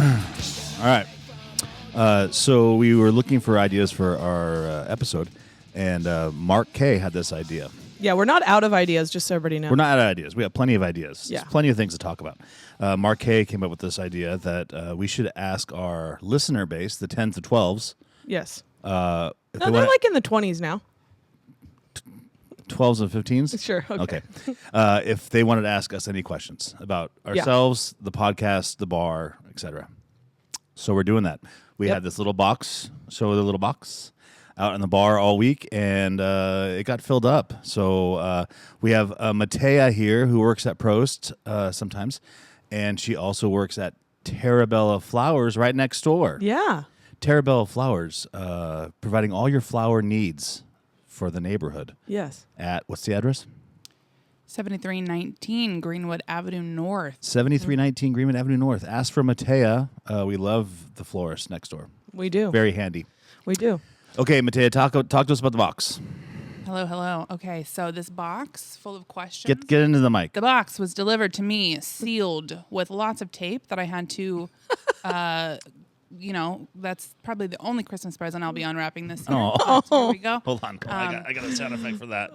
All right. So we were looking for ideas for our episode, and Mark K had this idea. Yeah, we're not out of ideas, just so everybody knows. We're not out of ideas. We have plenty of ideas. Yeah. There's plenty of things to talk about. Mark K came up with this idea that we should ask our listener base, the 10s to 12s. Yes. If No, they're like in the 20s now. 12s and 15s? Sure. Okay. If they wanted to ask us any questions about ourselves, the podcast, the bar, etc. So we're doing that. We had this little box, show the little box, out in the bar all week, and it got filled up. So we have Matea here, who works at Prost sometimes, and she also works at Terabella Flowers right next door. Yeah. Terabella Flowers, providing all your flower needs for the neighborhood. Yes. At, what's the address? 7319 Greenwood Avenue North. 7319 Greenwood Avenue North. Ask for Matea. We love the florist next door. We do. Very handy. We do. Okay, Matea, talk to us about the box. Hello. Okay, so this box full of questions. Get into the mic. The box was delivered to me sealed with lots of tape that I had to, that's probably the only Christmas present I'll be unwrapping this year. Oh. So here we go. Hold on. I got a sound effect for that.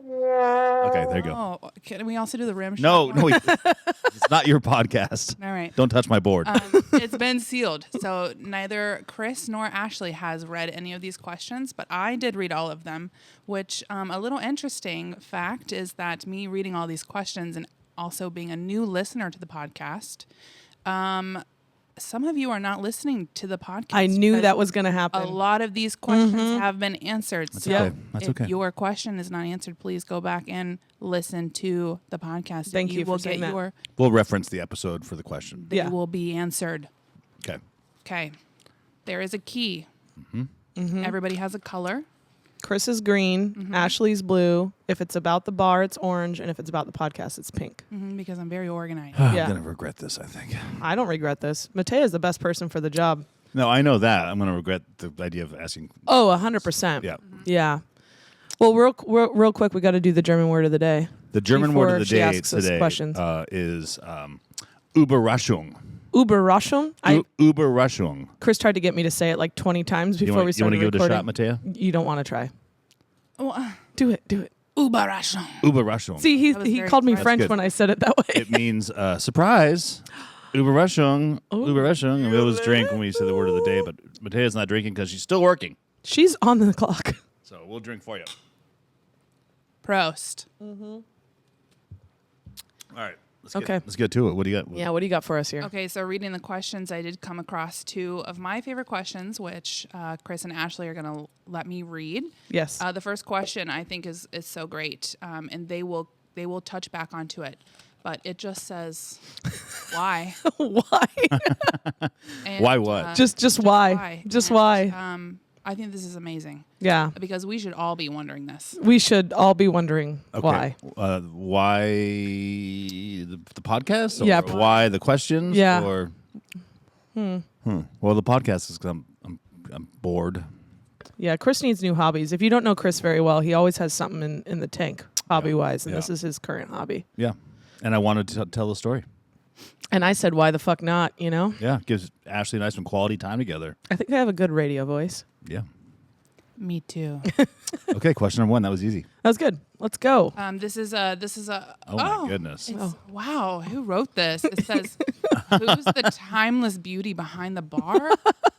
Okay, there you go. Oh, can we also do the rim shot? No, it's not your podcast. All right. Don't touch my board. It's been sealed. So neither Chris nor Ashley has read any of these questions, but I did read all of them, which a little interesting fact is that me reading all these questions and also being a new listener to the podcast, some of you are not listening to the podcast. I knew that was going to happen. A lot of these questions have been answered. That's so okay. That's if okay. your question is not answered, please go back and listen to the podcast. Thank you for saying that. We'll reference the episode for the question. They will be answered. Okay. There is a key. Everybody has a color. Chris is green. Ashley's blue. If it's about the bar, it's orange. And if it's about the podcast, it's pink. Because I'm very organized. I'm going to regret this, I think. I don't regret this. Matea is the best person for the job. No, I know that. I'm going to regret the idea of asking. Oh, 100%. Yeah. Yeah. Well, real quick, we got to do the German word of the day. The German word of the day today is Überraschung. Überraschung? Überraschung. Chris tried to get me to say it like 20 times before we started recording. You want to give it a shot, Matea? You don't want to try. Do it. Überraschung. Überraschung. See, he called me French when I said it that way. It means surprise. Überraschung. Überraschung. And we always drink when we say the word of the day, but Matea's not drinking because she's still working. She's on the clock. So we'll drink for you. Prost. All right. Okay. Let's get to it. What do you got? Yeah, what do you got for us here? Okay, so reading the questions, I did come across two of my favorite questions, which Chris and Ashley are going to let me read. Yes. The first question I think is so great, and they will touch back onto it, but it just says, why? Why? And, why what? Just why? Just and, why? I think this is amazing. Yeah. Because we should all be wondering this. We should all be wondering why. Why the podcast? Or Yeah. Why the questions? Yeah. Or Well, the podcast is because I'm bored. Yeah, Chris needs new hobbies. If you don't know Chris very well, he always has something in the tank, hobby-wise, and this is his current hobby. Yeah. And I wanted to tell the story. And I said, why the fuck not, you know? Yeah. Gives Ashley and I some quality time together. I think I have a good radio voice. Yeah. Me too. Okay, question number 1. That was easy. That was good. Let's go. This is a. Oh my goodness. Wow, who wrote this? It says, "Who's the timeless beauty behind the bar?"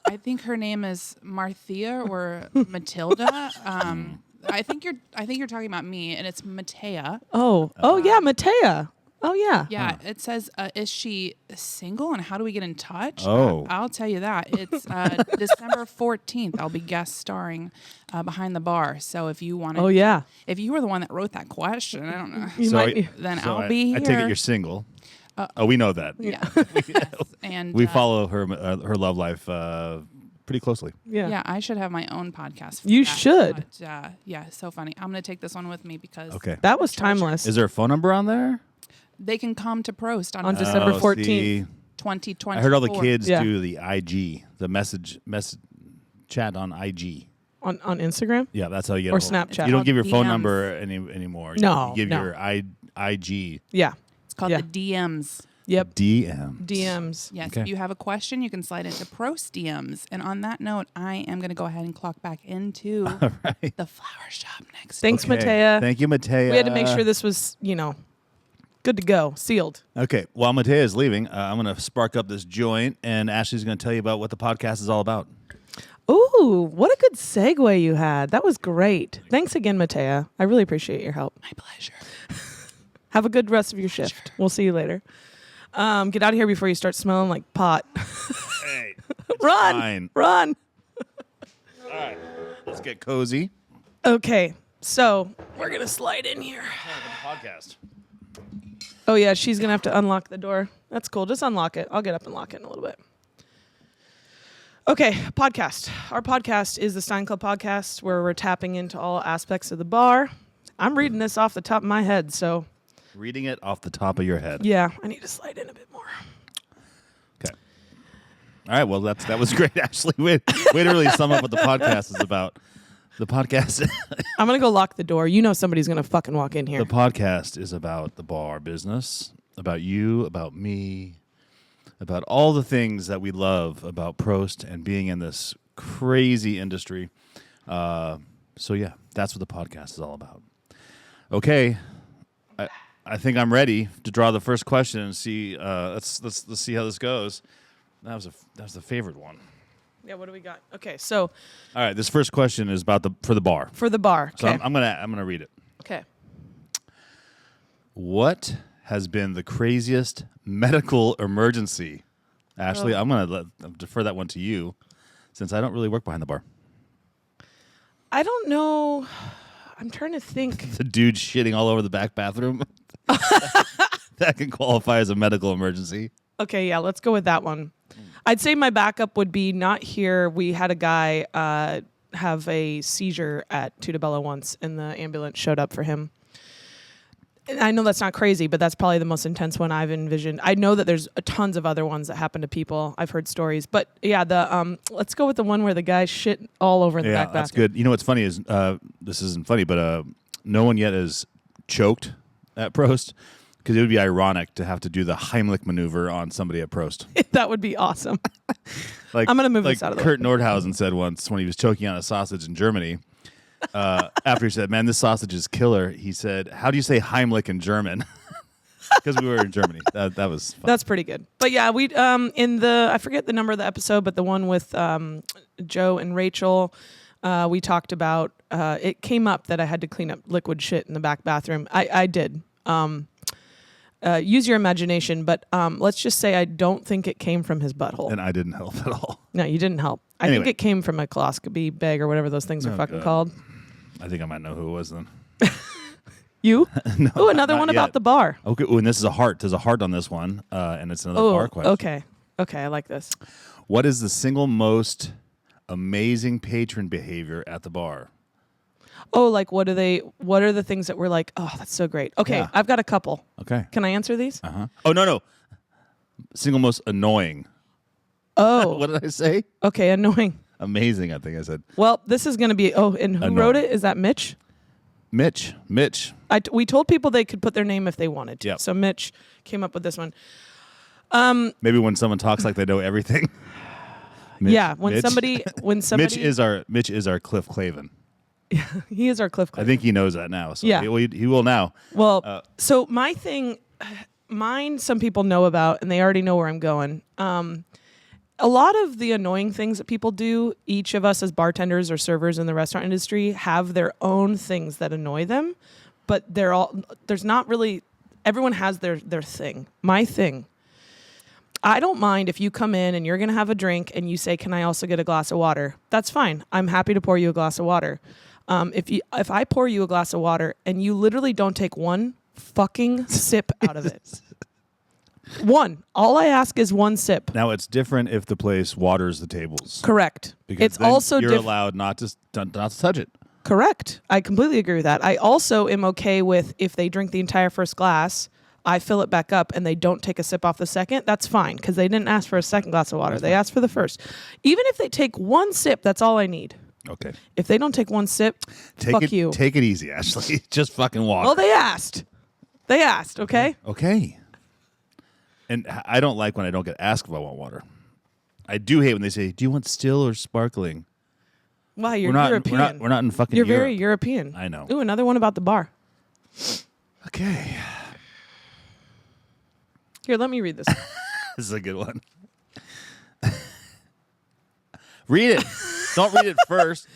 I think her name is Marthea or Matilda. I think you're talking about me, and it's Matea. Oh yeah, Matea. Oh, yeah. Yeah, it says, is she single, and how do we get in touch? Oh. I'll tell you that. It's December 14th. I'll be guest starring behind the bar. So if you want to... Oh, yeah. If you were the one that wrote that question, I don't know. You might be. Then I'll be here. I take it you're single. We know that. Yeah. Yes. And we follow her love life pretty closely. Yeah. Yeah, I should have my own podcast. You should. But, yeah, so funny. I'm going to take this one with me because... Okay. That was timeless. Is there a phone number on there? They can come to Prost on December 14th. 2024. I heard all the kids do the IG, the message chat on IG. On Instagram? Yeah, that's how you get Or a hold. Snapchat. You don't give your phone DMs. number anymore. No, You give no. your IG. Yeah. It's called the DMs. Yep. DMs. DMs. Yes, Okay. if you have a question, you can slide into Prost DMs. And on that note, I am going to go ahead and clock back into Right. the flower shop next Thanks, door. Matea. Thank you, Matea. We had to make sure this was, good to go, sealed. Okay, while Matea is leaving, I'm going to spark up this joint, and Ashley's going to tell you about what the podcast is all about. Ooh, what a good segue you had. That was great. Thanks again, Matea. I really appreciate your help. My pleasure. Have a good rest of your shift. We'll see you later. Get out of here before you start smelling like pot. Hey, Run! fine. Run! All right, let's get cozy. Okay, so we're going to slide in here. Podcast. Oh, yeah, she's going to have to unlock the door. That's cool. Just unlock it. I'll get up and lock it in a little bit. Okay, podcast. Our podcast is the SteinClubPodcast, where we're tapping into all aspects of the bar. I'm reading this off the top of my head, so Reading it off the top of your head. yeah, I need to slide in a bit more. Okay. All right, well, that was great, Ashley. Way to really sum up what the podcast is about. The podcast I'm going to go lock the door. You know somebody's going to fucking walk in here. The podcast is about the bar business, about you, about me, about all the things that we love about Prost and being in this crazy industry. So yeah, that's what the podcast is all about. Okay, I think I'm ready to draw the first question and see. Let's see how this goes. That was the favorite one. Yeah, what do we got? Okay, so All right, this first question is about for the bar. for the bar. So Okay. I'm gonna read it. Okay. What has been the craziest medical emergency? Ashley, I'm going to defer that one to you since I don't really work behind the bar. I don't know. I'm trying to think. The dude shitting all over the back bathroom. That can qualify as a medical emergency. Okay, yeah, let's go with that one. I'd say my backup would be not here. We had a guy have a seizure at Tudabella once, and the ambulance showed up for him. And I know that's not crazy, but that's probably the most intense one I've envisioned. I know that there's tons of other ones that happen to people. I've heard stories, but yeah, let's go with the one where the guy shit all over in the back bathroom. That's good. You know what's funny is this isn't funny, but no one yet has choked at Prost because it would be ironic to have to do the Heimlich maneuver on somebody at Prost. That would be awesome. Like I'm gonna move like this out of the Kurt Nordhausen said once when he was choking on a sausage in Germany. After he said, "Man, this sausage is killer," he said, "How do you say Heimlich in German?" Because we were in Germany. That was fun. That's pretty good. But yeah, we I forget the number of the episode, but the one with Joe and Rachel, we talked about. It came up that I had to clean up liquid shit in the back bathroom. I did. Use your imagination, but let's just say I don't think it came from his butthole. And I didn't help at all. No, you didn't help. I Anyway. think it came from a coloscopy bag or whatever those things are fucking God. called. I think I might know who it was then. You? No, Ooh, another not one yet. about the bar. Okay, ooh, and this is a heart. There's a heart on this one, and it's another Oh, bar question. okay. Okay, I like this. What is the single most amazing patron behavior at the bar? Oh, like what are the things that we're like, oh, that's so great. Okay, Yeah. I've got a couple. Okay. Can I answer these? Uh-huh. Oh, no. Single most annoying. Oh, What did I say? okay, annoying. Amazing, I think I said. Well, this is going to be, and who Annoying. wrote it? Is that Mitch? Mitch. We told people they could put their name if they wanted to. Yep. So Mitch came up with this one. Maybe when someone talks like they know everything. Mitch, Yeah, when Mitch. somebody, Mitch is our Cliff Clavin. he is our Cliff I Clavin. think he knows that now. So Yeah. he will now. Well, so my thing, mine, some people know about, and they already know where I'm going. A lot of the annoying things that people do, each of us as bartenders or servers in the restaurant industry have their own things that annoy them, but there's not really, everyone has their thing. My thing, I don't mind if you come in and you're going to have a drink and you say, "Can I also get a glass of water?" That's fine. I'm happy to pour you a glass of water. If I pour you a glass of water and you literally don't take one fucking sip out of it. One. All I ask is one sip. Now it's different if the place waters the tables. Correct. Because It's then also you're allowed not to touch it. correct. I completely agree with that. I also am okay with if they drink the entire first glass, I fill it back up and they don't take a sip off the second. That's fine because they didn't ask for a second glass of water. They asked for the first. Even if they take one sip, that's all I need. Okay. If they don't take one sip, fuck you. Take it easy, Ashley. Just fucking walk. Well, they asked. They asked, okay? Okay. And I don't like when I don't get asked if I want water. I do hate when they say, "Do you want still or sparkling?" Wow, you're we're not, European. We're not in fucking You're Europe. very European. I know. Ooh, another one about the bar. Okay. Here, let me read this. This is a good one. Read it. Don't read it first.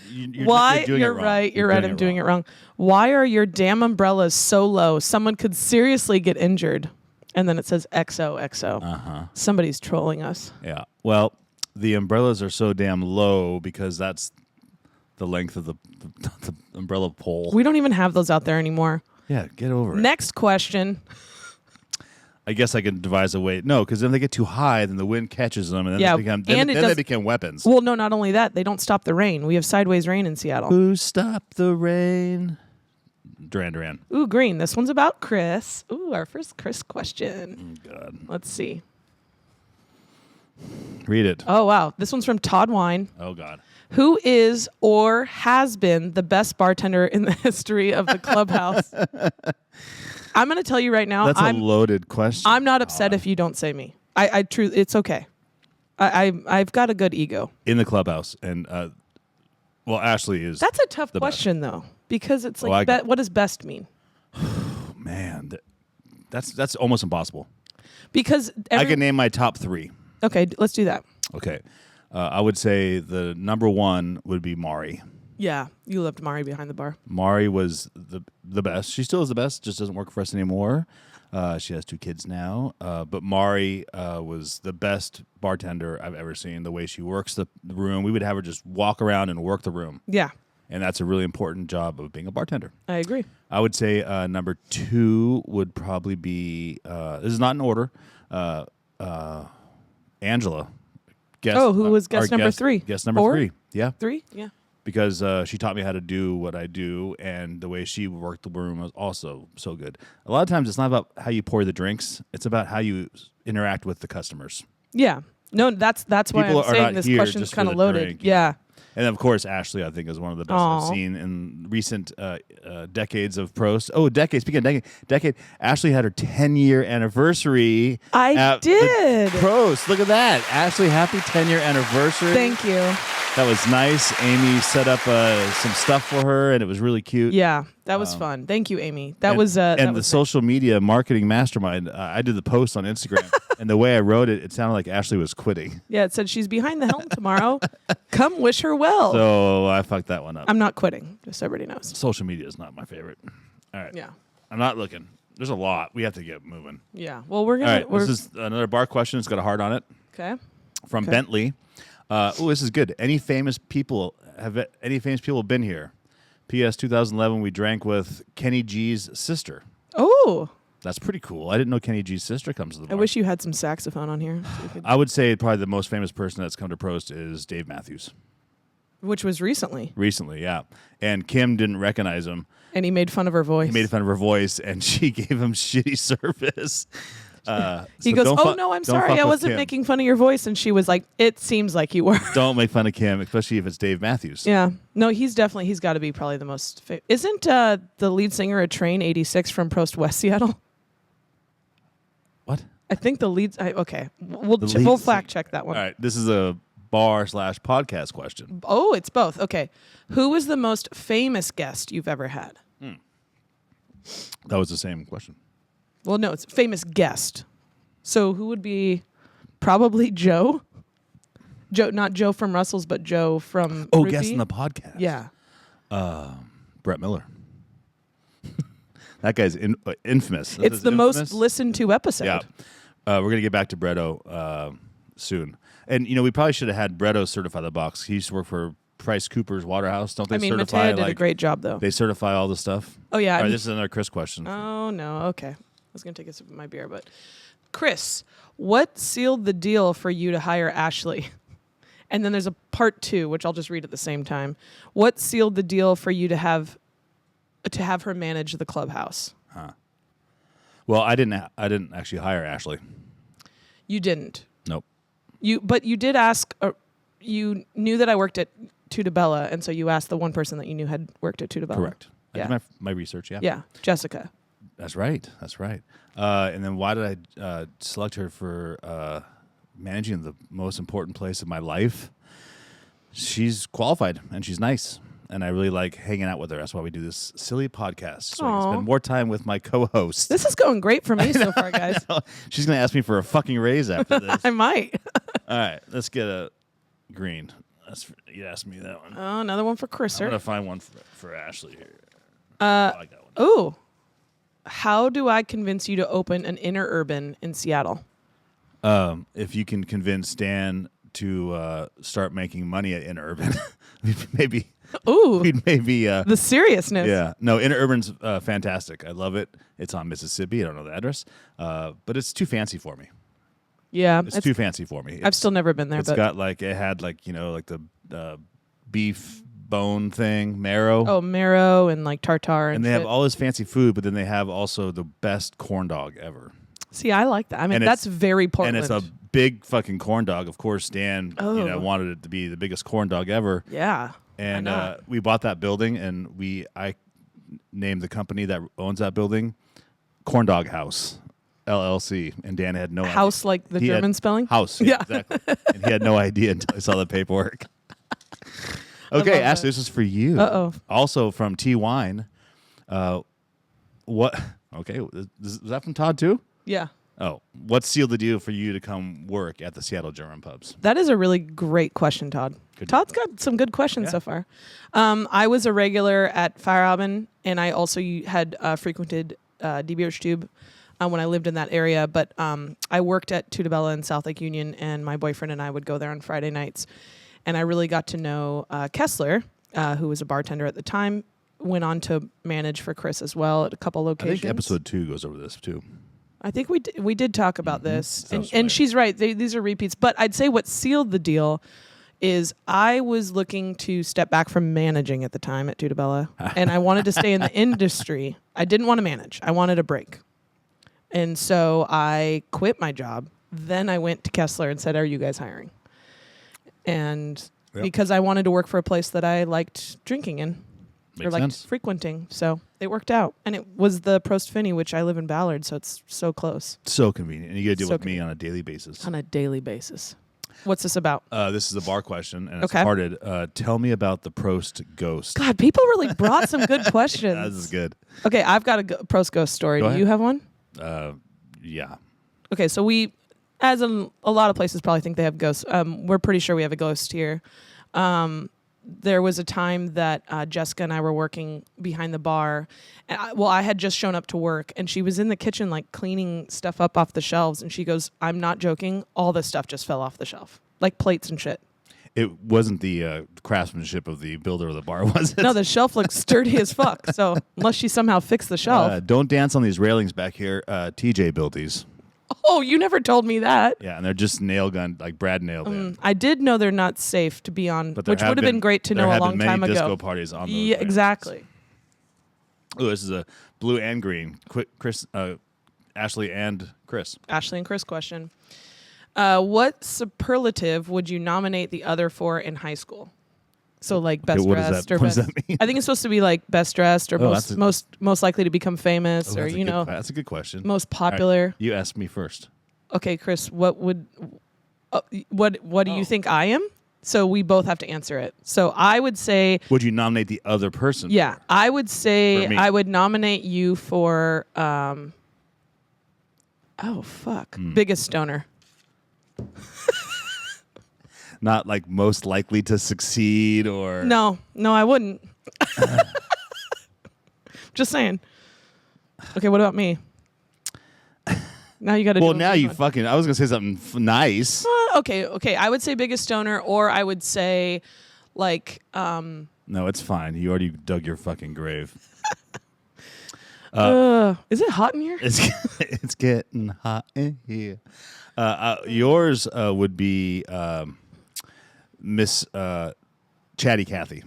Why? You're doing You're it wrong. right. You're right. I'm doing it wrong. Why are your damn umbrellas so low? Someone could seriously get injured. And then it says XOXO. Uh-huh. Somebody's trolling us. Yeah. Well, the umbrellas are so damn low because that's the length of the umbrella pole. We don't even have those out there anymore. Yeah, get over it. Next question. I guess I can devise a way. No, because then they get too high, then the wind catches them, and then they become weapons. Well, no, not only that, they don't stop the rain. We have sideways rain in Seattle. Who stopped the rain? Duran. Ooh, green. This one's about Chris. Ooh, our first Chris question. Oh, God. Let's see. Read it. Oh, wow. This one's from Todd Wine. Oh, God. Who is or has been the best bartender in the history of the clubhouse? I'm going to tell you right now. That's a loaded question. I'm not upset if you don't say me. I truly, it's okay. I've got a good ego. In the clubhouse. And, well, Ashley is. That's a tough question, though, because it's like, what does best mean? Oh, man. That's almost impossible. Because I can name my top 3. Okay, let's do that. Okay. I would say the number 1 would be Mari. Yeah, you loved Mari behind the bar. Mari was the best. She still is the best, just doesn't work for us anymore. She has 2 kids now. But Mari was the best bartender I've ever seen. The way she works the room. We would have her just walk around and work the room. Yeah. And that's a really important job of being a bartender. I agree. I would say number 2 would probably be, this is not in order, Angela. Who was guest number 3? Guest number 4? 3, yeah. 3? Yeah. Because she taught me how to do what I do, and the way she worked the room was also so good. A lot of times it's not about how you pour the drinks. It's about how you interact with the customers. Yeah. No, that's why I'm saying this question's kind of loaded. Drink. Yeah. And of course, Ashley, I think, is one of the best I've seen in recent decades of Prost. Oh, decades. Speaking of decade, Ashley had her 10-year anniversary. I did. Prost. Look at that. Ashley, happy 10-year anniversary. Thank you. That was nice. Amy set up some stuff for her, and it was really cute. Yeah, that was fun. Thank you, Amy. That was social media marketing mastermind. I did the post on Instagram, and the way I wrote it, it sounded like Ashley was quitting. Yeah, it said she's behind the helm tomorrow. Come wish her well. So I fucked that one up. I'm not quitting, just so everybody knows. Social media is not my favorite. All right. Yeah. I'm not looking. There's a lot. We have to get moving. Yeah. Well, we're gonna. All right. This is another bar question. It's got a heart on it. Okay. From Bentley. This is good. Any famous people been here? P.S. 2011, we drank with Kenny G's sister. Oh. That's pretty cool. I didn't know Kenny G's sister comes to the bar. I wish you had some saxophone on here. So I would say probably the most famous person that's come to Prost is Dave Matthews. Which was recently. Recently, yeah. And Kim didn't recognize him. And he made fun of her voice. He made fun of her voice, and she gave him shitty service. He goes, no, I'm sorry. I wasn't making fun of your voice. And she was like, it seems like you were. Don't make fun of Kim, especially if it's Dave Matthews. Yeah. No, he's got to be probably the most Isn't the lead singer of Train 86 from Prost West Seattle? What? I think the lead... okay. We'll fact check that one. All right. This is a bar/podcast question. Oh, it's both. Okay. Who was the most famous guest you've ever had? That was the same question. Well, no, it's famous guest. So who would be probably Joe? Joe, not Joe from Russell's, but Joe from Ruthie. Guest in the podcast. Yeah. Brett Miller. That guy's infamous. It's the most listened to episode. Yeah. We're going to get back to Bretto soon. And, we probably should have had Bretto certify the box. He used to work for Price Cooper's Waterhouse. Don't they certify? Matea did a great job, though. They certify all the stuff? Oh, yeah. All right, this is another Chris question. Oh, no. Okay. I was going to take a sip of my beer, but... Chris, what sealed the deal for you to hire Ashley? And then there's a part 2, which I'll just read at the same time. What sealed the deal for you to have her manage the clubhouse? Well, I didn't actually hire Ashley. You didn't. Nope. But you did ask. You knew that I worked at Tutabella, and so you asked the one person that you knew had worked at Tutabella. Correct. Yeah. I did my research. Yeah. Yeah, Jessica. That's right. And then why did I select her for managing the most important place in my life? She's qualified and she's nice. And I really like hanging out with her. That's why we do this silly podcast. So I can spend more time with my co-host. This is going great for me so far, guys. She's going to ask me for a fucking raise after this. I might. All right, let's get a green. You asked me that one. Oh, another one for Chris. I'm going to find one for Ashley here. I like that one. Oh. How do I convince you to open an Inner Urban in Seattle? If you can convince Dan to start making money at Inner Urban, maybe... Ooh, maybe the seriousness. Yeah, no, Inner Urban's fantastic. I love it. It's on Mississippi. I don't know the address, but it's too fancy for me. Yeah, it's too fancy for me. I've still never been there. It's got like the beef bone thing, marrow. Oh, marrow and like tartare and they shit. have all this fancy food, but then they have also the best corn dog ever. See, I like that. I mean, that's very Portland. And it's a big fucking corn dog. Of course, Dan, wanted it to be the biggest corn dog ever. Yeah. And we bought that building, and I named the company that owns that building Corn Dog House, LLC. And Dan had no house idea. Like the German spelling? House, yeah. Exactly. And he had no idea until I saw the paperwork. Okay, Ashley, this is for you. Uh-oh. Also from T Wine. What? Okay, is that from Todd too? Yeah. Oh, what sealed the deal for you to come work at the Seattle German pubs? That is a really great question, Todd. Todd's got some good questions so far. I was a regular at Feierabend, and I also had frequented DBH Tube when I lived in that area. But I worked at Tutabella in South Lake Union, and my boyfriend and I would go there on Friday nights. And I really got to know Kessler, who was a bartender at the time, went on to manage for Chris as well at a couple locations. I think episode 2 goes over this too. I think we did talk about this, and right. She's right. These are repeats. But I'd say what sealed the deal is I was looking to step back from managing at the time at Tutabella, and I wanted to stay in the industry. I didn't want to manage. I wanted a break. And so I quit my job. Then I went to Kessler and said, "Are you guys hiring?" And because I wanted to work for a place that I liked drinking in. Makes liked sense. frequenting. So it worked out. And it was the Prost Finney, which I live in Ballard, so it's so close. So convenient. And you got to deal with me convenient. on a daily basis. On a daily basis. What's this about? This is a bar question, and it's Okay. hearted. Tell me about the Prost ghost. God, people really brought some good questions. This is good. Okay, I've got a Prost ghost story. Go Do ahead. you have one? Yeah. Okay, so we, as in a lot of places probably think they have ghosts. We're pretty sure we have a ghost here. There was a time that Jessica and I were working behind the bar. And I had just shown up to work, and she was in the kitchen like cleaning stuff up off the shelves. And she goes, "I'm not joking. All this stuff just fell off the shelf, like plates and shit." It wasn't the craftsmanship of the builder of the bar, was it? No, the shelf looks sturdy as fuck. So unless she somehow fixed the shelf. Don't dance on these railings back here. TJ built these. Oh, you never told me that. Yeah, and they're just nail gun, like Brad nailed it. I did know they're not safe to be on, But which would have been great to know a long time There have been many ago. disco parties on those Yeah, railings. exactly. Oh, this is a blue and green. Chris, Ashley and Chris. Ashley and Chris question. What superlative would you nominate the other for in high school? So like best what does dressed that- or what does best. that mean? I think it's supposed to be like best dressed or most likely to become famous or That's a you good know that's a good question. most All right, popular. you asked me first. Okay, Chris, what do you think I am? So we both have to answer it. So I would say, Would you nominate the other person? yeah, I would say For me. I would nominate you for biggest stoner. Not like most likely to succeed or No, I wouldn't. Just saying. Okay, what about me? Now you got to. Well, now you fucking. I was gonna say something nice. Okay. I would say biggest stoner, or I would say, like, No, it's fine. You already dug your fucking grave. is it hot in here? It's getting hot in here. Yours would be Miss Chatty Cathy.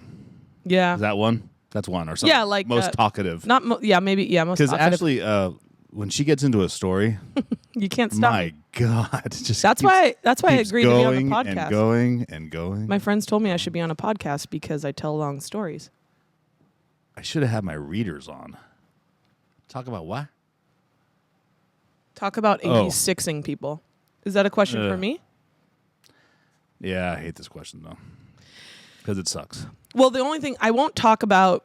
Yeah. Is that one? That's one or something. Yeah, like most talkative. Not maybe most. Because talkative. actually, when she gets into a story, you can't stop. my God, it just That's why I keeps agreed to be on the going podcast. and going and going. My friends told me I should be on a podcast because I tell long stories. I should have had my readers on. Talk about what? Talk about 86ing people. Is that a question for me? Yeah, I hate this question though, because it sucks. Well, the only thing I won't talk about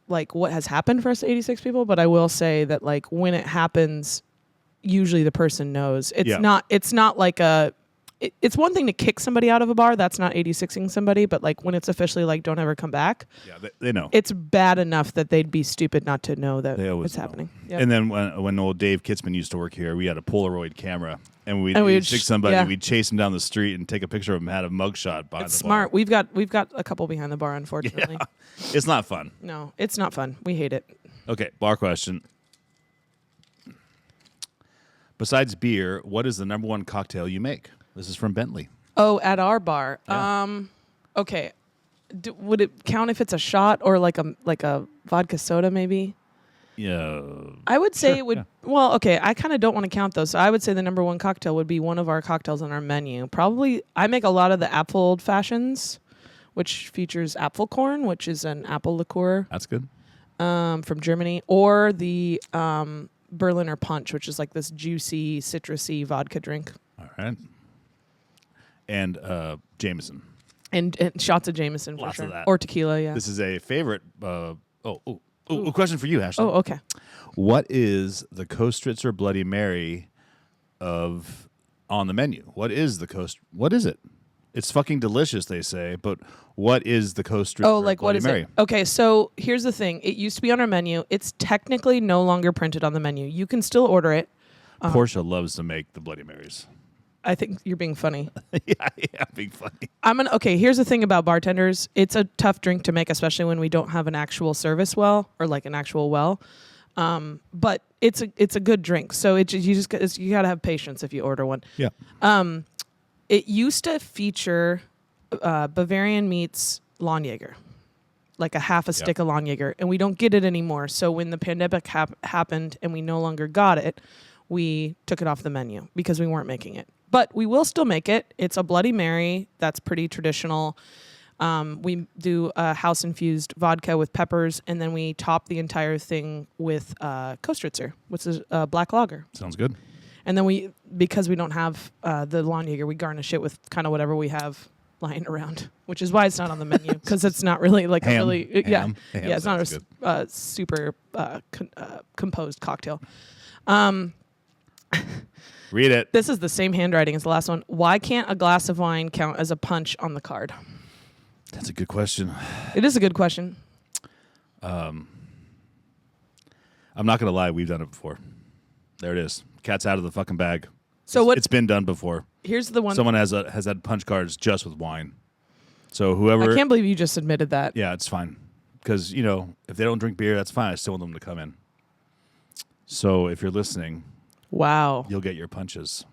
like what has happened for us 86 people, but I will say that like when it happens, usually the person knows. It's not like it's one thing to kick somebody out of a bar. That's not 86ing somebody, but like when it's officially like don't ever come back. Yeah, they know. It's bad enough that they'd be stupid not to know that it's know. happening. Yep. And then when old Dave Kitzman used to work here, we had a Polaroid camera, and we'd stick somebody, we'd chase him down the street and take a picture of him, had a mugshot behind the smart. bar. We've got a couple behind the bar, unfortunately. Yeah. It's not fun. No, it's not fun. We hate it. Okay, bar question. Besides beer, what is the number one cocktail you make? This is from Bentley. Oh, at our bar. Yeah. Okay. Would it count if it's a shot or like a vodka soda maybe? Yeah. I would say sure, it would. yeah. Well, okay. I kind of don't want to count those. So I would say the number one cocktail would be one of our cocktails on our menu. Probably, I make a lot of the apple old fashions, which features apple corn, which is an apple liqueur. That's good. From Germany, or the Berliner Punch, which is like this juicy, citrusy vodka drink. All right. And Jameson. And shots of Jameson, for Lots sure. of that. Or tequila, yeah. This is a favorite. A question for you, Ashley. Oh, okay. What is the Kostritzer Bloody Mary on the menu? What is it? It's fucking delicious, they say, but what is the Kostritzer what Bloody is Mary? it? Okay, so here's the thing. It used to be on our menu. It's technically no longer printed on the menu. You can still order it. Portia loves to make the Bloody Marys. I think you're being funny. yeah, being funny. Okay, here's the thing about bartenders. It's a tough drink to make, especially when we don't have an actual service well or like an actual well. But it's a good drink. So you got to have patience if you order one. Yeah. It used to feature Bavarian meats Lawnjaeger, like a half a stick of Lawnjaeger, and we don't get it anymore. So when the pandemic happened and we no longer got it, we took it off the menu because we weren't making it. But we will still make it. It's a Bloody Mary. That's pretty traditional. We do a house-infused vodka with peppers, and then we top the entire thing with Kostritzer, which is a black lager. Sounds good. And then because we don't have the Lawnjaeger, we garnish it with kind of whatever we have lying around, which is why it's not on the menu, because it's not really like Ham. It's not a super composed cocktail. Read it. This is the same handwriting as the last one. Why can't a glass of wine count as a punch on the card? That's a good question. It is a good question. I'm not going to lie. We've done it before. There it is. Cat's out of the fucking bag. So it's been done before. Here's the one. Someone has had punch cards just with wine. So whoever. I can't believe you just admitted that. Yeah, it's fine. Because, if they don't drink beer, that's fine. I still want them to come in. So if you're listening, wow, you'll get your punches.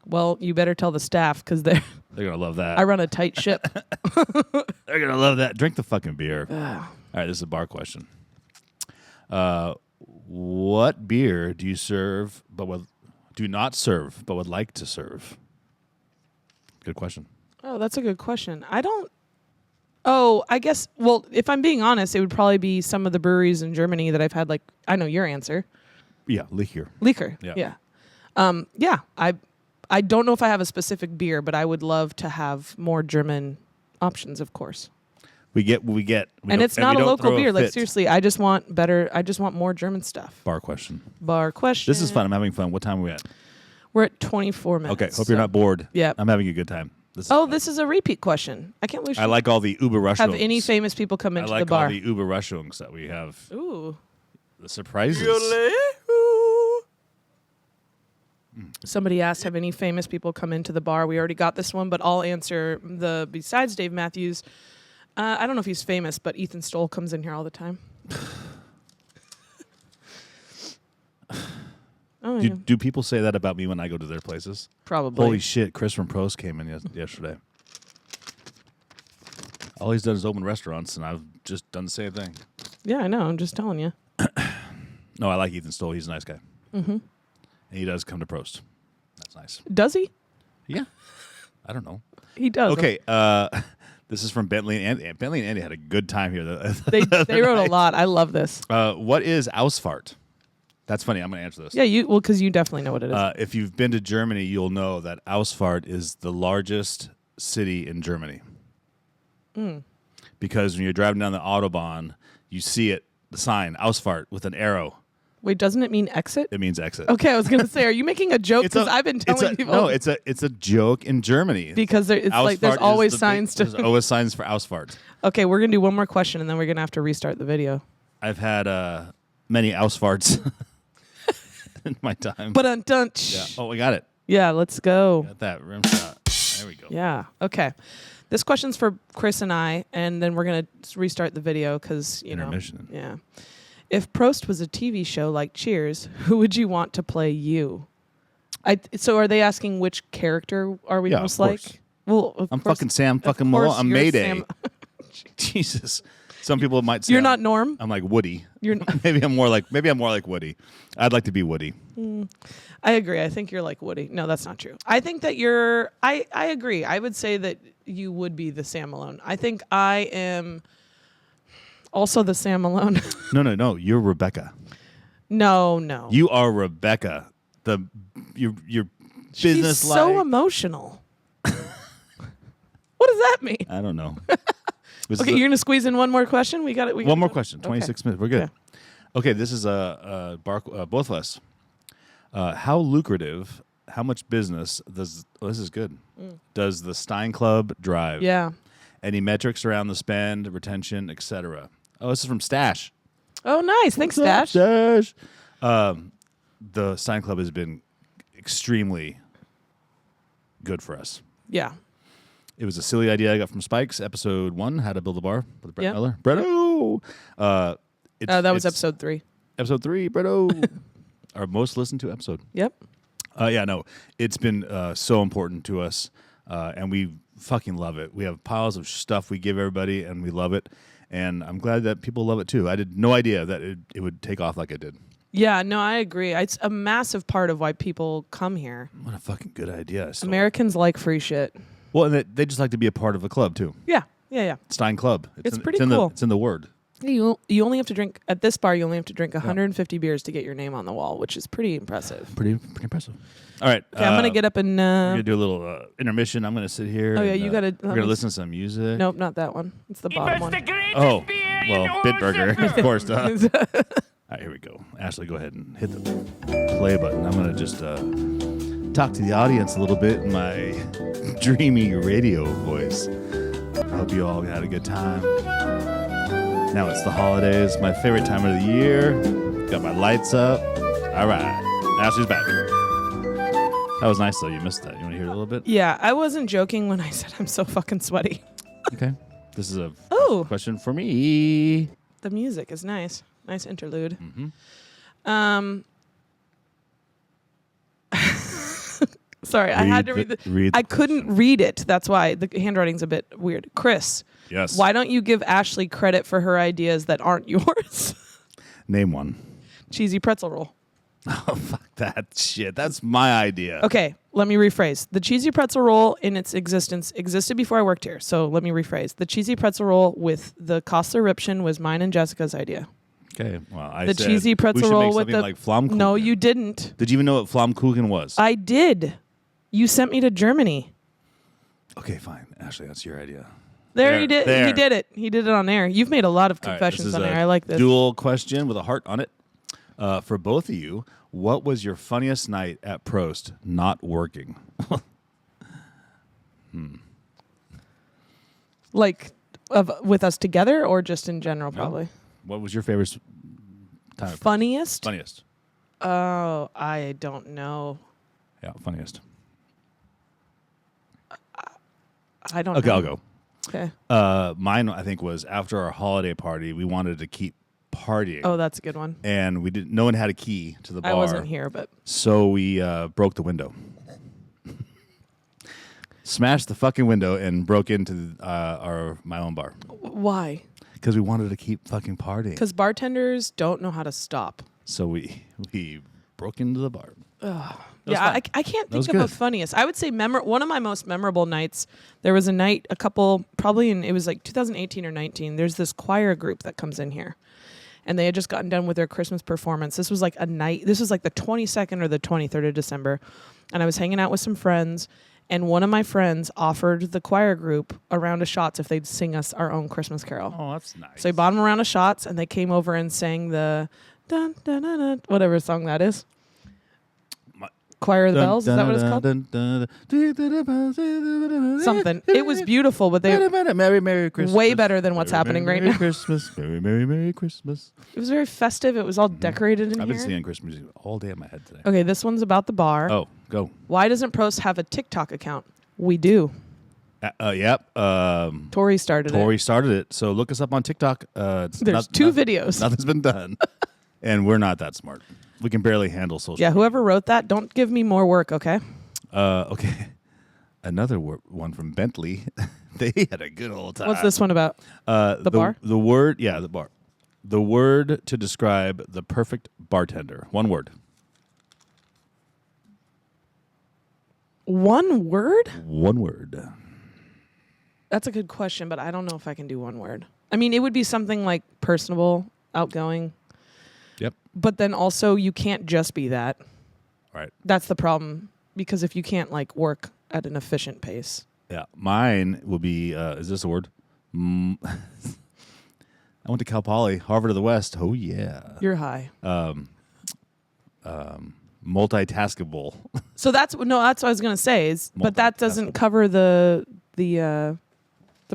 Well, you better tell the staff because they're going to love that. I run a tight ship. They're going to love that. Drink the fucking beer. All right, this is a bar question. What beer do you serve do not serve but would like to serve? Good question. Oh, that's a good question. I guess, well, if I'm being honest, it would probably be some of the breweries in Germany that I've had, like, I know your answer. Yeah, liquor. Yeah. I don't know if I have a specific beer, but I would love to have more German options, of course. We get. And it's not a local beer. Like, seriously, I just want more German stuff. Bar question. This is fun. I'm having fun. What time are we at? We're at 24 minutes. Okay, hope you're not bored. Yeah. I'm having a good time. This is a repeat question. I can't believe I like all the Überraschungs. Have any famous people come into the bar? I like all the Überraschungs that we have. Ooh. The surprises. Somebody asked, have any famous people come into the bar? We already got this one, but I'll answer besides Dave Matthews. I don't know if he's famous, but Ethan Stoll comes in here all the time. Do people say that about me when I go to their places? Probably. Holy shit, Chris from Prost came in yesterday. All he's done is open restaurants, and I've just done the same thing. Yeah, I know. I'm just telling you. No, I like Ethan Stoll. He's a nice guy. Mm-hmm. And he does come to Prost. That's nice. Does he? Yeah. I don't know. He does. Okay. This is from Bentley and Andy. Bentley and Andy had a good time here. They wrote a lot. I love this. What is Ausfahrt? That's funny. I'm going to answer this. Yeah, because you definitely know what it is. If you've been to Germany, you'll know that Ausfahrt is the largest city in Germany. Because when you're driving down the Autobahn, you see it, the sign, Ausfahrt, with an arrow. Wait, doesn't it mean exit? It means exit. Okay, I was going to say, are you making a joke? Because I've been telling people. No, it's a joke in Germany. Because it's like there's always signs to. There's always signs for Ausfahrt. Okay, we're going to do one more question, and then we're going to have to restart the video. I've had many Ausfahrts in my time. But yeah. Oh, we got it. Yeah, let's go. Got that rim shot. There we go. Yeah. Okay. This question's for Chris and I, and then we're going to restart the video because, Intermission. Yeah. If Prost was a TV show like Cheers, who would you want to play you? So are they asking which character are we most like? Well, I'm fucking Sam fucking Malone. I'm Mayday. Jesus. Some people might say you're not Norm. I'm like Woody. You're maybe I'm more like Woody. I'd like to be Woody. I agree. I think you're like Woody. No, that's not true. I think that you're. I agree. I would say that you would be the Sam Malone. I think I am also the Sam Malone. No. You're Rebecca. No. You are Rebecca. Your business. She's so emotional. What does that mean? I don't know. Okay, you're gonna squeeze in one more question. We got it. One more question. 26 minutes. We're good. Yeah. Okay, this is both of us. How lucrative? How much business does? Oh, this is good. Does the Stein Club drive? Yeah. Any metrics around the spend, retention, etc.? Oh, this is from Stash. Oh, nice. Thanks, Stash. Stash. The Stein Club has been extremely good for us. Yeah. It was a silly idea I got from Spikes, episode 1, How to Build a Bar with Brett Yep. Miller. Bretto! That was episode 3. Episode 3, Bretto. Our most listened to episode. Yep. It's been so important to us, and we fucking love it. We have piles of stuff we give everybody, and we love it. And I'm glad that people love it too. I had no idea that it would take off like it did. Yeah, no, I agree. It's a massive part of why people come here. What a fucking good idea. Americans like free shit. Well, and they just like to be a part of the club too. Yeah. Stein Club. It's pretty cool. It's in the word. You only have to drink at this bar. You only have to drink 150 beers to get your name on the wall, which is pretty impressive. Pretty impressive. All right, okay, I'm gonna get up and we're gonna do a little intermission. I'm gonna sit here. Oh yeah, you gotta. We're gonna listen to some music. Nope, not that one. It's the bottom one. Oh, well, Bitburger, of course. All right, here we go. Ashley, go ahead and hit the play button. I'm gonna just talk to the audience a little bit in my dreamy radio voice. I hope you all had a good time. Now it's the holidays, my favorite time of the year. Got my lights up. All right, Ashley's back. That was nice, though. You missed that. You want to hear it a little bit? Yeah, I wasn't joking when I said I'm so fucking sweaty. Okay. This is a question for me. The music is nice. Nice interlude. Mm-hmm. Sorry, I had to read I couldn't read it. That's why the handwriting's a bit weird. Chris. Yes. Why don't you give Ashley credit for her ideas that aren't yours? Name one. Cheesy pretzel roll. Oh, fuck that shit. That's my idea. Okay, let me rephrase. The cheesy pretzel roll in its existence existed before I worked here. So let me rephrase. The cheesy pretzel roll with the Kostler Ripschen was mine and Jessica's idea. Okay, well, I the said cheesy pretzel we should roll make with the like Flammkuchen. No, you didn't. Did you even know what Flammkuchen was? I did. You sent me to Germany. Okay, fine. Ashley, that's your idea. There he did. He did it. He did it on air. You've made a lot of confessions on air. I like this. Dual question with a heart on it. For both of you, what was your funniest night at Prost not working? Like with us together or just in general, probably? What was your favorite time? Funniest? Funniest. Oh, I don't know. Yeah, funniest. I don't know. Okay, I'll go. Okay. Mine, I think, was after our holiday party. We wanted to keep partying. Oh, that's a good one. And we didn't. No one had a key to the bar. I wasn't here, but so we broke the window, smashed the fucking window, and broke into my own bar. Why? Because we wanted to keep fucking partying. Because bartenders don't know how to stop. So we broke into the bar. Yeah, I can't think of a funniest. I would say one of my most memorable nights, there was a night, it was like 2018 or 19, there's this choir group that comes in here. and they had just gotten done with their Christmas performance. This was like a night. This was like the 22nd or the 23rd of December, and I was hanging out with some friends, and one of my friends offered the choir group a round of shots if they'd sing us our own Christmas carol. Oh, that's nice. So he bought them a round of shots, and they came over and sang the dun, dun, dun, dun, whatever song that is. Choir of the Bells, is that what it's called? Something. It was beautiful, but they Merry Christmas. way better than what's happening right now. Merry Christmas. Merry Christmas. It was very festive. It was all decorated in I've here. been singing Christmas music all day in my head today. Okay, this one's about the bar. Oh, go. Why doesn't Prost have a TikTok account? We do. Yep. Tori started it. So look us up on TikTok. There's two videos. Nothing's been done. And we're not that smart. We can barely handle social Yeah, media. whoever wrote that, don't give me more work, okay? Okay. Another one from Bentley. They had a good old time. What's this one about? The bar? The word, yeah, the bar. The word to describe the perfect bartender. One word. One word? One word. That's a good question, but I don't know if I can do one word. I mean, it would be something like personable, outgoing. Yep. But then also you can't just be that. Right. That's the problem, because if you can't like work at an efficient pace. Yeah. Mine will be, is this a word? I went to Cal Poly, Harvard of the West. Oh, yeah. You're high. Multitaskable. So that's what I was going to say is, but that doesn't cover the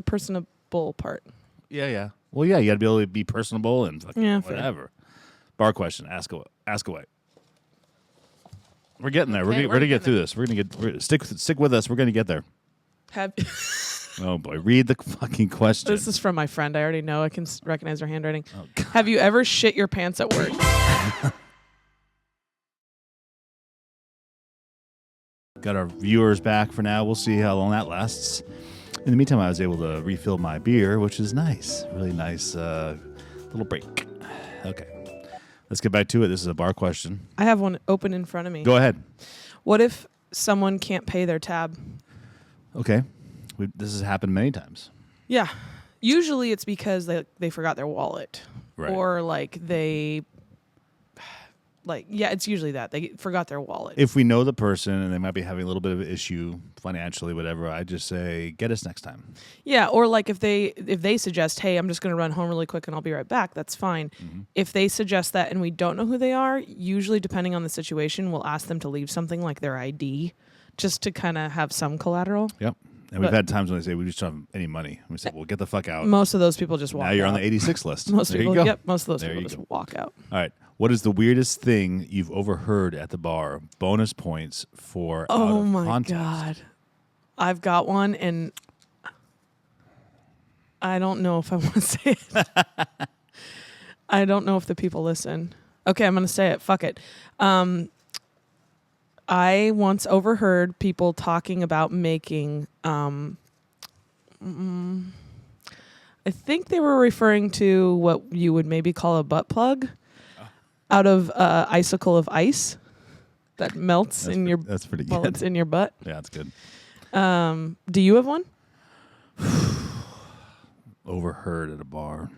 personable part. Yeah. Well, yeah, you got to be able to be personable and fucking whatever. Fair. Bar question. Ask away. We're getting there. Okay, we're gonna get through this. Stick with us. We're gonna get there. Oh boy, read the fucking question. This is from my friend. I already know. I can recognize her handwriting. Oh, God. Have you ever shit your pants at work? Got our viewers back for now. We'll see how long that lasts. In the meantime, I was able to refill my beer, which is nice. Really nice little break. Okay. Let's get back to it. This is a bar question. I have one open in front of me. Go ahead. What if someone can't pay their tab? Okay. This has happened many times. Yeah. Usually it's because they forgot their wallet. Right. Or it's usually that. They forgot their wallet. If we know the person and they might be having a little bit of an issue financially, whatever, I just say, get us next time. Yeah, or like if they suggest, hey, I'm just going to run home really quick and I'll be right back, that's fine. Mm-hmm. If they suggest that and we don't know who they are, usually depending on the situation, we'll ask them to leave something like their ID just to kind of have some collateral. Yep. And we've had times when they say, we just don't have any money. We say, well, get the fuck out. Most of those people just walk out. Now you're on the 86 list. Most there people, you go. Yep, most of those there people just walk out. All right. What is the weirdest thing you've overheard at the bar? Bonus points for out of my context. God. I've got one, and I don't know if I want to say it. I don't know if the people listen. Okay, I'm going to say it. Fuck it. I once overheard people talking about making, I think they were referring to what you would maybe call a butt plug out of icicle of ice that melts That's pretty good. while it's in your butt. Yeah, that's good. Do you have one? Overheard at a bar.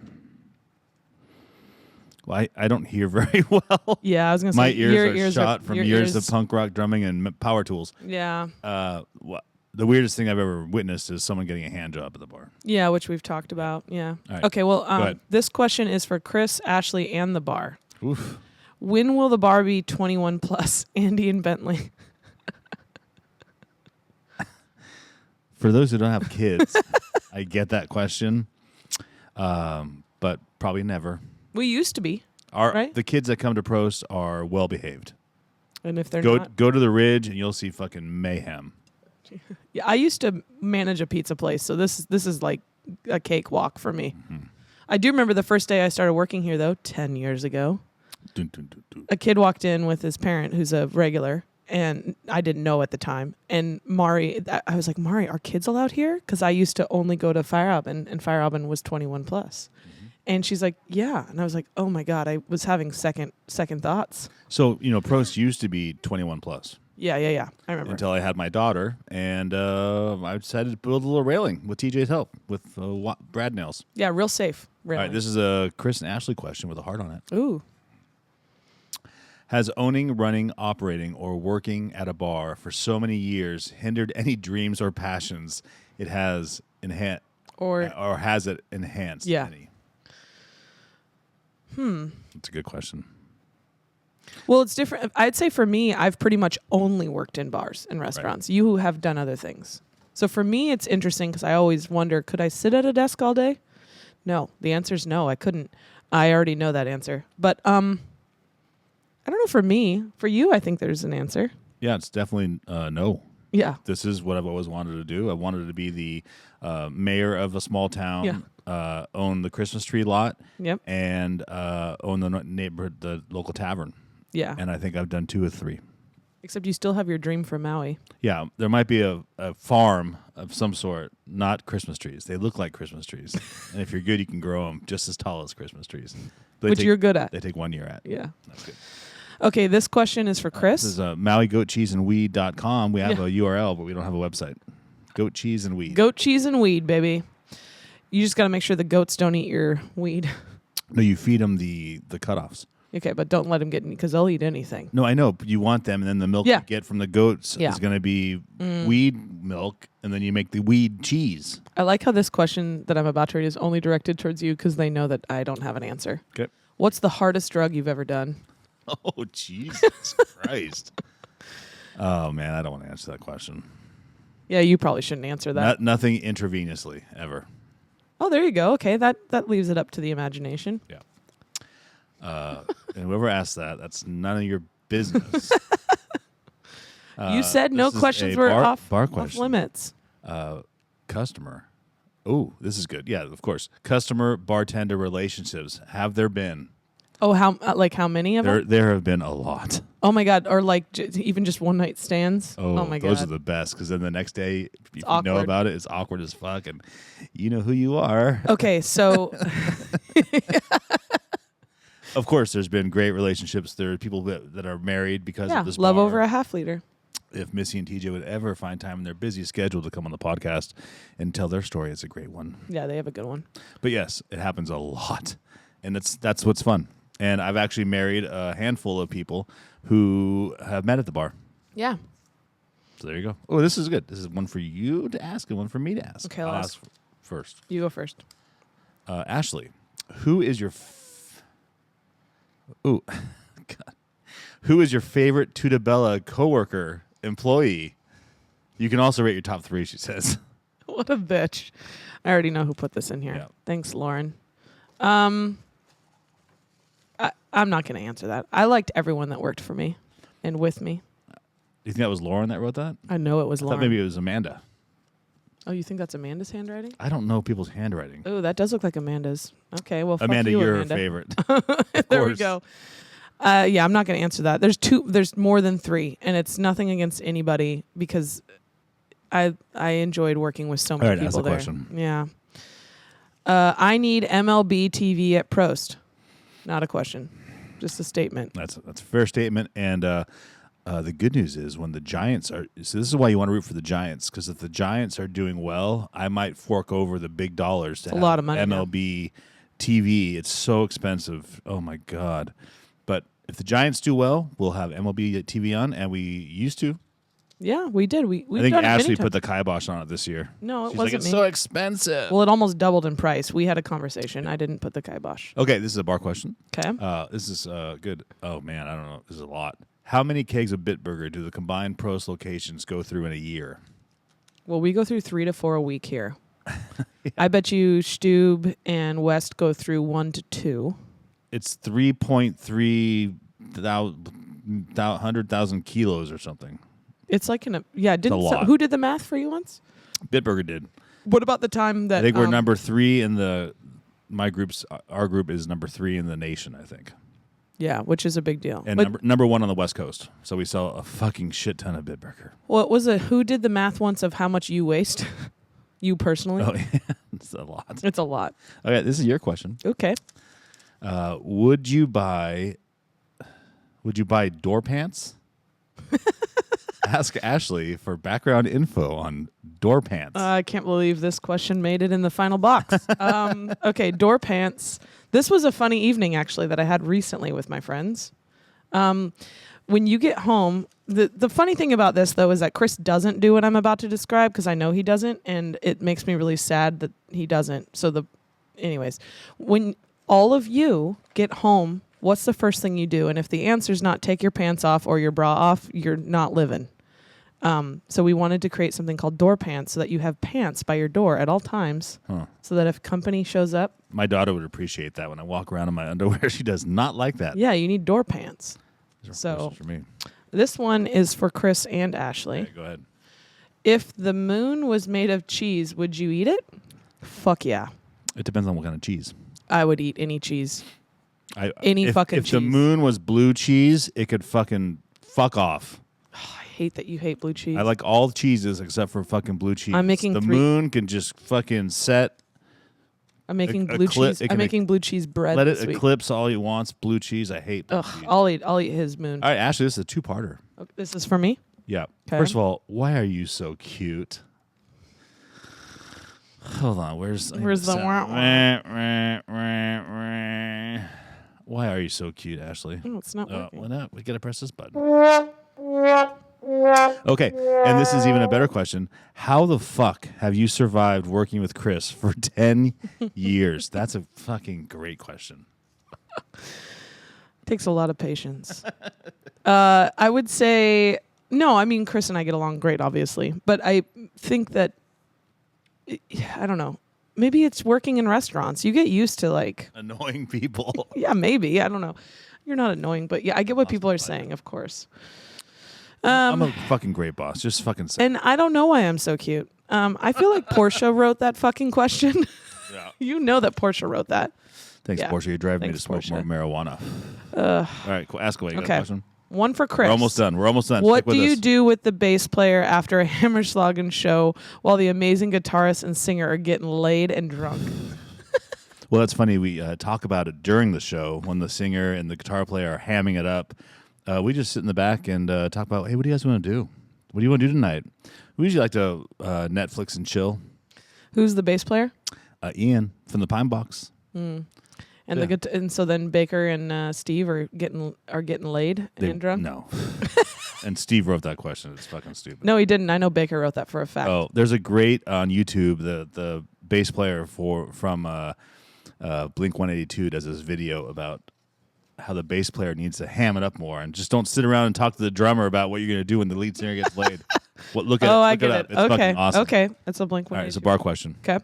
Well, I don't hear very well. Yeah, I was going to say. My ears your are shot from years of punk rock drumming and power tools. Yeah. The weirdest thing I've ever witnessed is someone getting a hand job at the bar. Yeah, which we've talked about. Yeah. All right. Okay, well, Go ahead. this question is for Chris, Ashley, and the bar. Oof. When will the bar be 21 plus? Andy and Bentley. For those who don't have kids, I get that question, but probably never. We used to be, right? The kids that come to Prost are well behaved. And if they're Go not, to the Ridge and you'll see fucking mayhem. yeah, I used to manage a pizza place, so this is like a cakewalk for me. Mm-hmm. I do remember the first day I started working here, though, 10 years ago. Dun, dun, dun, dun. A kid walked in with his parent, who's a regular, and I didn't know at the time. And Mari, I was like, Mari, are kids allowed here? Because I used to only go to Feierabend, and Feierabend was 21 plus. Mm-hmm. And she's like, yeah. And I was like, oh my God, I was having second thoughts. So, Prost used to be 21 plus. Yeah. I remember. Until I had my daughter, and I decided to build a little railing with TJ's help with brad nails. Yeah, real safe. All right, this is a Chris and Ashley question with a heart on it. Ooh. Has owning, running, operating, or working at a bar for so many years hindered any dreams or passions it has enhanced, or has it enhanced any? That's a good question. Well, it's different. I'd say for me, I've pretty much only worked in bars and restaurants. Right. You have done other things. So for me, it's interesting because I always wonder, could I sit at a desk all day? No. The answer is no, I couldn't. I already know that answer. But I don't know for me. For you, I think there's an answer. Yeah, it's definitely no. Yeah. This is what I've always wanted to do. I wanted to be the mayor of a small town, own the Christmas tree lot, and own the local tavern. Yeah. And I think I've done 2 of 3. Except you still have your dream for Maui. Yeah, there might be a farm of some sort, not Christmas trees. They look like Christmas trees. And if you're good, you can grow them just as tall as Christmas trees. Which you're good at. They take 1 year at. Yeah. That's good. Okay, this question is for Chris. This is MauiGoatCheeseandWeed.com. We have a URL, but we don't have a website. Goat, cheese, and weed. Goat, cheese, and weed, baby. You just got to make sure the goats don't eat your weed. No, you feed them the cutoffs. Okay, but don't let them get any, because they'll eat anything. No, I know. But you want them, and then the milk you get from the goats is going to be weed milk, and then you make the weed cheese. I like how this question that I'm about to read is only directed towards you because they know that I don't have an answer. Okay. What's the hardest drug you've ever done? Oh, Jesus Christ. Oh, man, I don't want to answer that question. Yeah, you probably shouldn't answer that. Nothing intravenously, ever. Oh, there you go. Okay, that leaves it up to the imagination. Yeah. And whoever asked that, that's none of your business. You said no questions were off limits. Customer. Oh, this is good. Yeah, of course. Customer-bartender relationships. Have there been? Oh, how many of them? There have been a lot. Oh, my God. Or even just one-night stands? Oh, my God. Those are the best because then the next day, if you awkward. know about it, it's awkward as fuck, and you know who you are. Okay, so... Of course, there's been great relationships. There are people that are married because of this love bar. over a half liter. If Missy and TJ would ever find time in their busy schedule to come on the podcast and tell their story, it's a great one. Yeah, they have a good one. But yes, it happens a lot, and that's what's fun. And I've actually married a handful of people who have met at the bar. Yeah. So there you go. Oh, this is good. This is one for you to ask and one for me to ask. Okay, I'll ask first. You go first. Ashley, who is your... God. Who is your favorite Tutabella coworker, employee? You can also rate your top 3, she says. What a bitch. I already know who put this in here. Yeah. Thanks, Lauren. I'm not going to answer that. I liked everyone that worked for me and with me. Do you think that was Lauren that wrote that? I know it was I Lauren. thought maybe it was Amanda. Oh, you think that's Amanda's handwriting? I don't know people's handwriting. Oh, that does look like Amanda's. Okay, well, fuck Amanda, you, you're Amanda. her favorite. There we go. Yeah, I'm not going to answer that. There's more than 3, and it's nothing against anybody because I enjoyed working with so many people there. Question. Yeah. I need MLB TV at Prost. Not a question, just a statement. That's a fair statement, and the good news is when the Giants are. So this is why you want to root for the Giants, because if the Giants are doing well, I might fork over the big dollars to have a lot of money MLB TV. It's so expensive. Oh my God! But if the Giants do well, we'll have MLB TV on, and we used to. Yeah, we did. I think Ashley put the kibosh on it this year. No, it She's wasn't like, it's me. so expensive. Well, it almost doubled in price. We had a conversation. I didn't put the kibosh. Okay, this is a bar question. Okay. This is good. Oh man, I don't know. This is a lot. How many kegs of Bitburger do the combined Prost locations go through in a year? Well, we go through 3 to 4 a week here. Yeah. I bet you Stube and West go through 1 to 2. It's 3.3 100,000 kilos or something. It's like who did the math for you once? Bitburger did. What about the time that I think we're number 3 in our group is number 3 in the nation, I think. Yeah, which is a big deal. And number 1 on the West Coast. So we sell a fucking shit ton of Bitburger. Well, who did the math once of how much you waste? You personally? Oh, yeah. It's a lot. It's a lot. Okay, this is your question. Okay. Would you buy door pants? ask Ashley for background info on door pants. I can't believe this question made it in the final box. Okay, door pants. This was a funny evening, actually, that I had recently with my friends. When you get home, the funny thing about this, though, is that Chris doesn't do what I'm about to describe because I know he doesn't, and it makes me really sad that he doesn't. Anyways, when all of you get home, what's the first thing you do? And if the answer's not take your pants off or your bra off, you're not living. So we wanted to create something called door pants so that you have pants by your door at all times. So that if company shows up. My daughter would appreciate that when I walk around in my underwear. She does not like that. Yeah, you need door pants. So for me. This one is for Chris and Ashley. Okay, go ahead. If the moon was made of cheese, would you eat it? Fuck yeah. It depends on what kind of cheese. I would eat any cheese. Fucking If cheese. the moon was blue cheese, it could fucking fuck off. I hate that you hate blue cheese. I like all cheeses except for fucking blue cheese. I'm making the moon can just fucking set. I'm making blue cheese. I'm making blue cheese bread. Let it eclipse all you want. Blue cheese. I hate blue cheese. I'll eat his moon. All right, Ashley, this is a two-parter. Okay, this is for me? Yeah. Okay. First of all, why are you so cute? Hold on. Where's the Why are you so cute, Ashley? Oh, it's not working. Why not? We gotta press this button. Okay, and this is even a better question. How the fuck have you survived working with Chris for 10 years? That's a fucking great question. Takes a lot of patience. I would say, no, I mean, Chris and I get along great, obviously. But I think that, I don't know, maybe it's working in restaurants. You get used to annoying people. Yeah, maybe. I don't know. You're not annoying, but yeah, I get what people are saying, of course. I'm a fucking great boss. Just fucking say. And I don't know why I'm so cute. I feel like Portia wrote that fucking question. Yeah. You know that Portia wrote that. Thanks, Yeah. Portia. You're driving me to Thanks, smoke Portia. more marijuana. All right, cool. Ask away. You got a Okay. question? One for Chris. We're almost done. What Stick with do you us. do with the bass player after a Hammerschlagen show while the amazing guitarist and singer are getting laid and drunk? Well, that's funny. We talk about it during the show when the singer and the guitar player are hamming it up. We just sit in the back and talk about, hey, what do you guys want to do? What do you want to do tonight? We usually like to Netflix and chill. Who's the bass player? Ian from the Pine Box. And Yeah. and so then Baker and Steve are getting laid and drunk. No. And Steve wrote that question. It's fucking stupid. No, he didn't. I know Baker wrote that for a fact. Oh, there's a great on YouTube. The bass player from Blink 182 does this video about how the bass player needs to ham it up more and just don't sit around and talk to the drummer about what you're going to do when the lead singer gets laid. Look at it. I Look get it it. up. It's fucking awesome. Okay, that's a Blink All right, 182. it's a bar question. Okay.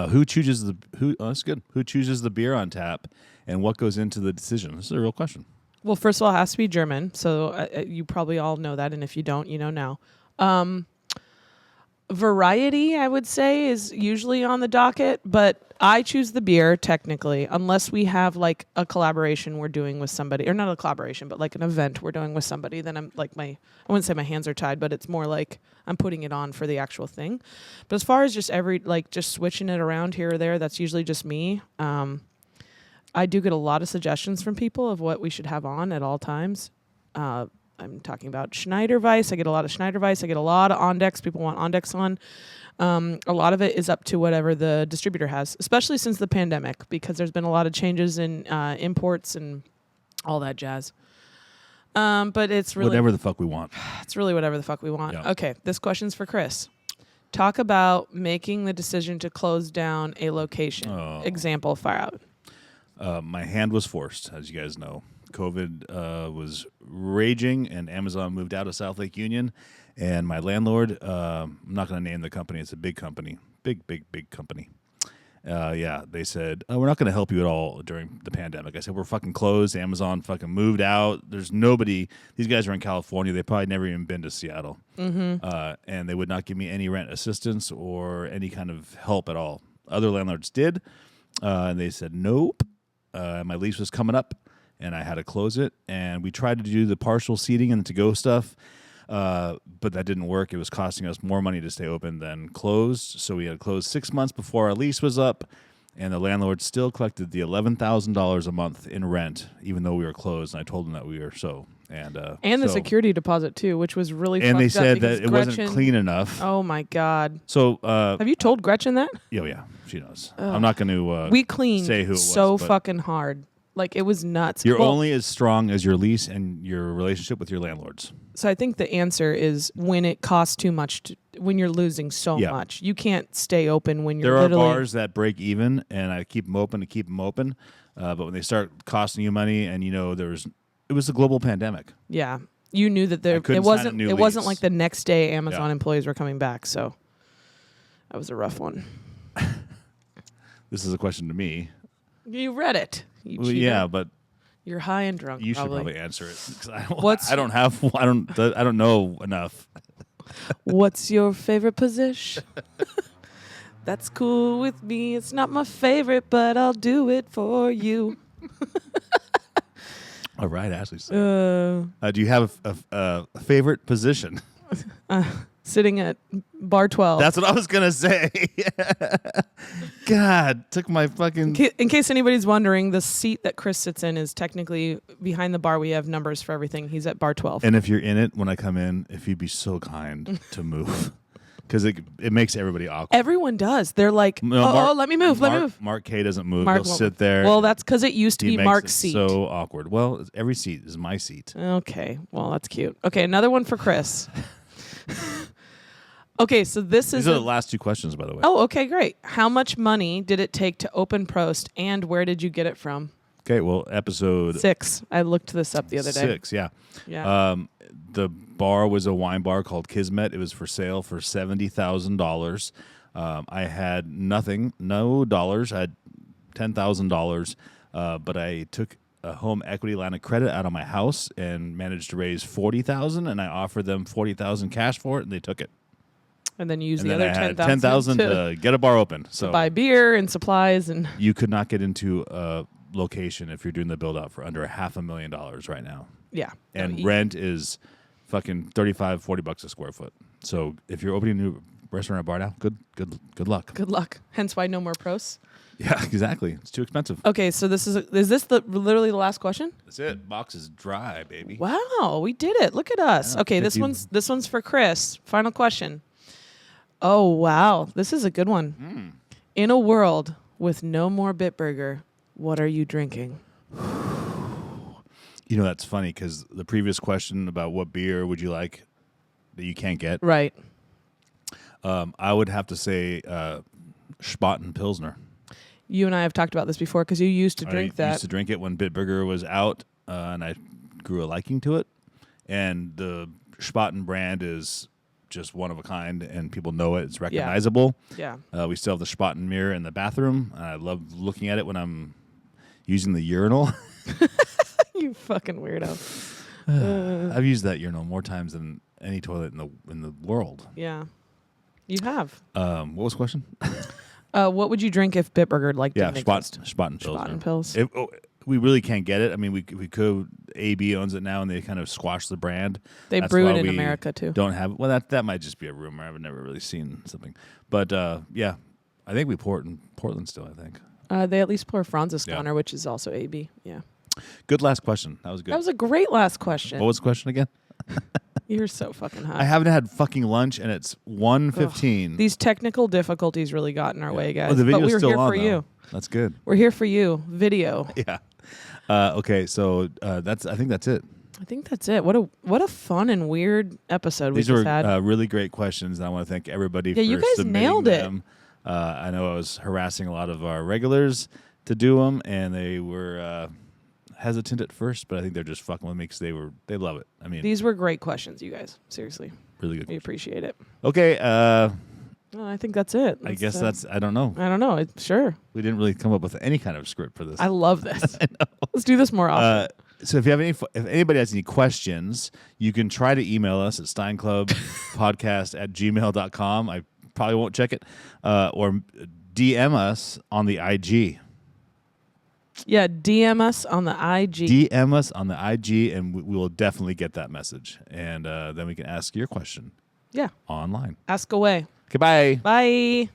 Who chooses that's good. Who chooses the beer on tap and what goes into the decision? This is a real question. Well, first of all, it has to be German, so you probably all know that, and if you don't, you know now. Variety, I would say, is usually on the docket, but I choose the beer technically, unless we have like a collaboration we're doing with somebody, or not a collaboration, but like an event we're doing with somebody. Then I'm like I wouldn't say my hands are tied, but it's more like I'm putting it on for the actual thing. But as far as just just switching it around here or there, that's usually just me. I do get a lot of suggestions from people of what we should have on at all times. I'm talking about Schneider Weiss. I get a lot of Schneider Weiss. I get a lot of Ondex. People want Ondex on. A lot of it is up to whatever the distributor has, especially since the pandemic, because there's been a lot of changes in imports and all that jazz. But it's really whatever the fuck we want. It's really whatever the fuck we want. Yeah. Okay, this question's for Chris. Talk about making the decision to close down a location. Oh. Example, fire out. My hand was forced, as you guys know. COVID was raging, and Amazon moved out of South Lake Union. And my landlord, I'm not going to name the company. It's a big company, big company. They said, we're not going to help you at all during the pandemic. I said, we're fucking closed. Amazon fucking moved out. There's nobody. These guys are in California. They probably never even been to Seattle. Mm-hmm. And they would not give me any rent assistance or any kind of help at all. Other landlords did. And they said, nope. My lease was coming up, and I had to close it. And we tried to do the partial seating and the to-go stuff, but that didn't work. It was costing us more money to stay open than closed. So we had to close 6 months before our lease was up. and the landlord still collected the $11,000 a month in rent, even though we were closed. And I told them that we were and the security deposit too, which was really and they fucked up said that because it wasn't clean enough. Oh my God! So have you told Gretchen that? Yeah, she knows. I'm not going to. We cleaned say who it so was, fucking hard. Like, it was nuts. You're only as strong as your lease and your relationship with your landlords. So I think the answer is when it costs too much, when you're losing so much. You can't stay open when you're There are bars that break even, and I keep them open to keep them open. But when they start costing you money, and it was a global pandemic. Yeah. You knew that it wasn't like the next day Amazon employees were coming back. So that was a rough one. This is a question to me. You read it. You well, yeah, but you're high and drunk. You should probably answer it because I don't know enough. What's your favorite position? That's cool with me. It's not my favorite, but I'll do it for you. All right, Ashley. Do you have a favorite position? Sitting at bar 12. That's what I was going to say. God, took my fucking... In case anybody's wondering, the seat that Chris sits in is technically behind the bar. We have numbers for everything. He's at bar 12. And if you're in it when I come in, if you'd be so kind to move. Because it makes everybody awkward. Everyone does. They're like, let me move, let me move. Mark K doesn't move. He'll sit there. Well, that's because it used to be Mark's seat. So awkward. Well, every seat is my seat. Okay. Well, that's cute. Okay, another one for Chris. Okay, so these are the last two questions, by the way. Oh, okay, great. How much money did it take to open Prost, and where did you get it from? Okay, well, episode 6. I looked this up the other day. 6, yeah. The bar was a wine bar called Kismet. It was for sale for $70,000. I had nothing, no dollars. I had $10,000, but I took a home equity line of credit out of my house and managed to raise $40,000, and I offered them $40,000 cash for it, and they took it. And then you used and the then other I had $10,000 to get a bar open. So to buy beer and supplies. And you could not get into a location if you're doing the build out for under $500,000 right now. Yeah. And rent is fucking $35-$40 a square foot. So if you're opening a new restaurant or bar now, good luck. Good luck. Hence why no more pros. Yeah, exactly. It's too expensive. Okay, so is this literally the last question? That's it. Box is dry, baby. Wow, we did it. Look at us. Yeah, okay, this one's for Chris. Final question. Oh, wow. This is a good one. In a world with no more Bitburger, what are you drinking? You know, that's funny because the previous question about what beer would you like that you can't get. Right. I would have to say Spaten Pilsner. You and I have talked about this before because you used to drink that. I used to drink it when Bitburger was out, and I grew a liking to it. And the Spaten brand is just one of a kind, and people know it. It's recognizable. Yeah. We still have the Spaten mirror in the bathroom. I love looking at it when I'm using the urinal. You fucking weirdo. I've used that urinal more times than any toilet in the world. Yeah. You have. What was the question? What would you drink if Bitburger didn't exist? Spaten Pilsner. Spaten Pils. We really can't get it. I mean, we could. AB owns it now, and they kind of squashed the brand. They brew it in America too. Don't have it. Well, that might just be a rumor. I've never really seen something, but yeah, I think we pour it in Portland still. I think they at least pour Franziskaner, which is also AB. Yeah. Good last question. That was good. That was a great last question. What was the question again? You're so fucking hot. I haven't had fucking lunch, and it's 1:15. These technical difficulties really got in our way, guys. Well, the video's but we were still here on, for though. you. That's good. We're here for you. Video. Yeah. Okay, so I think that's it. I think that's it. What a fun and weird episode These we just were had. Really great questions, and I want to thank everybody for you guys submitting nailed it. them. I know I was harassing a lot of our regulars to do them, and they were hesitant at first, but I think they're just fucking with me because they love it. I mean, these were great questions, you guys. Seriously, really good. We appreciate it. Okay. Well, I think that's it. I guess that's. I don't know. I don't know. Sure. We didn't really come up with any kind of script for this. I love this. I know. Let's do this more often. So if anybody has any questions, you can try to email us at SteinClubPodcast@gmail.com. I probably won't check it, or DM us on the IG. Yeah, DM us on the IG. DM us on the IG, and we will definitely get that message, and then we can ask your question. Yeah. Online. Ask away. Goodbye. Bye.